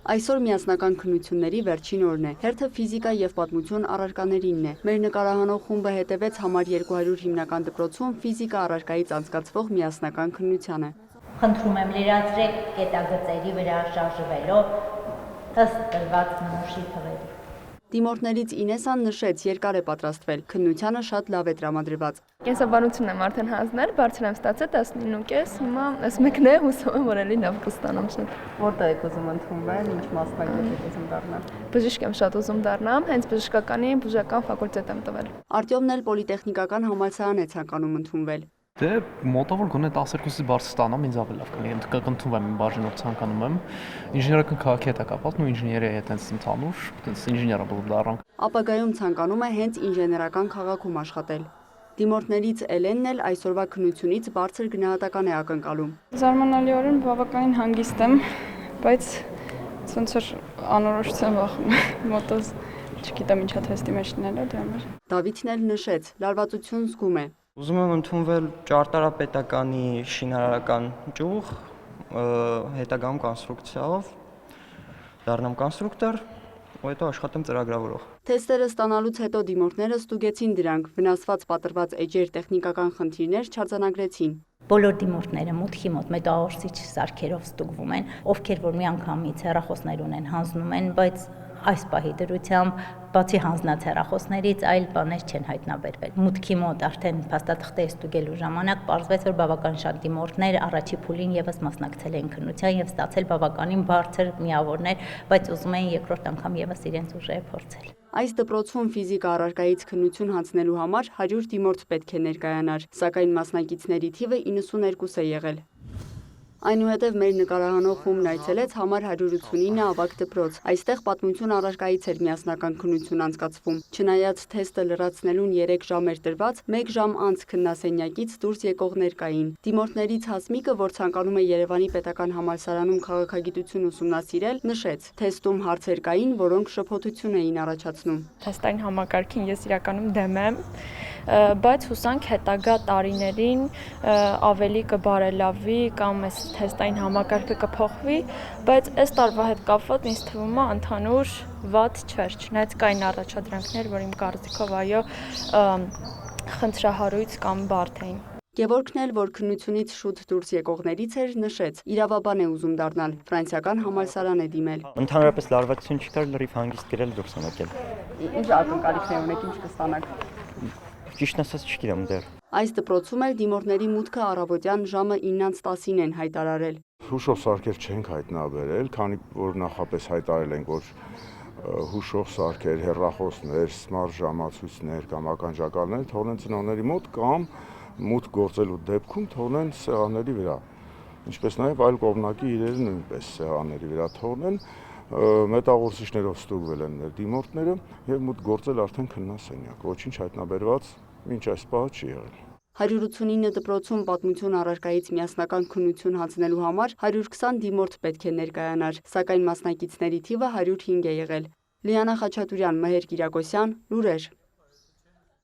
Այսօր միասնական քննությունների վերջին օրն է։ Հերթը ֆիզիկա եւ պատմություն առարկաներինն է։ Մեր նկարահանող խումբը հետևեց համար 200 հիմնական դպրոցում ֆիզիկա առարկայից անցկացվող միասնական քննությանը։ Խնդրում եմ լրացրեք կետագծերի վրա շարժվելով ըստ տրված նմուշի թվերի։ Դիմորդներից Ինեսան նշեց, երկար է պատրաստվել, քննությանը շատ լավ է տրամադրված։ Կենսաբանությունն եմ արդեն հանձնել, բարձր եմ ստացել 19.5, հիմա այս մեկն է, հուսով եմ, որ էլի լավ կստանամ շատ։ Որտե՞ղ եք ուզում ընդունվել, ինչ մասնագետ եք ուզում դառնալ։ Բժիշկ եմ շատ ուզում դառնամ, հենց բժշկականի բուժական ֆակուլտետ եմ տվել։ Արտյոմն էլ պոլիտեխնիկական համալսարան է ցանկանում ընդունվել։ Դե մոտավոր գոնե 12-ից բարձր ստանամ, ինձ ավելի լավ կլինի, կընդունվեմ իմ բաժինով ցանկանում եմ։ Ինժեներական քաղաքի հետ է կապված, ու ինժեներիա հետ այնց ընդհանուր, այնց ինժեներ դառնանք։ Ապագայում ցանկանում է հենց ինժեներական քաղաքում աշխատել։ Դիմորդներից Էլենն էլ այսօրվա քննությունից բարձր գնահատական է ակնկալում։ Զարմանալիորեն բավականին հանգիստ եմ, բայց ոնց որ անորոշ եմ վախում, մոտոց չգիտեմ ինչա թեստի մեջ լինելը դրա համար։ Դավիթն էլ նշեց, լարվածություն զգում է։ Ուզում եմ ընդունվել ճարտարապետականի շինարարական ճյուղ, հետագայում կոնստրուկցիայով, դառնամ կոնստրուկտոր, ու հետո աշխատեմ ծրագրավորող։ Թեստերը ստանալուց հետո դիմորդները ստուգեցին դրանք, վնասված պատրված էջեր տեխնիկական խնդիրներ չարձանագրեցին։ Բոլոր դիմորդները մուտքի մոտ մետաղորսիչ սարքերով ստուգվում են, ովքեր որ միանգամից հեռախոսներ ունեն, հանձնում են, բայց այս պահի դրությամբ բացի հանձնած հեռախոսներից այլ բաներ չեն հայտնաբերվել։ Մուտքի մոտ արդեն փաստաթղթե ստուգելու ժամանակ պարզվեց, որ բավական շատ դիմորդներ առաջի փուլին եւս մասնակցել էին քննության եւ ստացել բավականին բարձր միավորներ, բայց ուզում էին երկրորդ անգամ եւս իրենց ուժերը փորձել։ Այս դպրոցում ֆիզիկա առարկայից քննություն հանձնելու համար 100 դիմորդ պետք է ներկայանար, սակայն մասնակիցների թիվը 92 է եղել։ Այնուհետև մեր նկարահանող խումբն այցելեց համար 189 ավագ դպրոց։ Այստեղ պատմություն առարկայից էր միասնական քննություն անցկացվում։ Չնայած թեստը լրացնելուն 3 ժամ էր տրված, 1 ժամ անց քննասենյակից դուրս եկողներ կային։ Դիմորդներից Հասմիկը, որ ցանկանում է Երևանի պետական համալսարանում քաղաքագիտություն ուսումնասիրել, նշեց. թեստում հարցեր կային, որոնք շփոթություն էին առաջացնում։ Թեստային համակարգին ես իրականում դեմ եմ, բայց հուսանք հետագա տարիներին ավելի կբարելավի կամ այս թեստային համակարգը կփոխվի, բայց այս տարվա հետ կապված ինձ թվում է ընդհանուր վատ չէր, չնայած կային առաջադրանքներ, որ իմ կարծիքով այո խնդրահարույց կամ բարդ էին։ Գևորգն էլ, որ քննությունից շուտ դուրս եկողներից էր, նշեց. իրավաբան է ուզում դառնալ, ֆրանսիական համալսարան է դիմել։ Ընդհանրապես լարվածություն չկար, լրիվ հանգիստ գրել դուրս եկել։ Ինչ ակնկալիքներ ունեք, ինչ կստանաք։ Ճիշտն ասած չգիտեմ դեռ։ Այս դպրոցում էլ դիմորդների մուտքը առավոտյան ժամը 9:10-ին են հայտարարել։ Հուշով սարքեր չենք հայտնաբերել, քանի որ նախապես հայտարարել ենք, որ հուշող սարքեր, հեռախոսներ, սմարթ ժամացույցներ կամ ականջակալներ թողնեն ծնողների մոտ կամ մուտք գործելու դեպքում թողնեն սեղանների վրա, ինչպես նաև այլ կողմնակի իրերը նույնպես սեղանների վրա թողնեն, մետաղորսիչներով ստուգվել են մեր դիմորդները եւ մուտք գործել արդեն քննասենյակ, ոչինչ հայտնաբերված մինչ այս պահը չի եղել։ 189 դպրոցում պատմություն առարկայից միասնական քննություն հանձնելու համար 120 դիմորդ պետք է ներկայանար, սակայն մասնակիցների թիվը 105 է եղել։ Լիանա Խաչատուրյան, Մհեր Կիրակոսյան, լուրեր։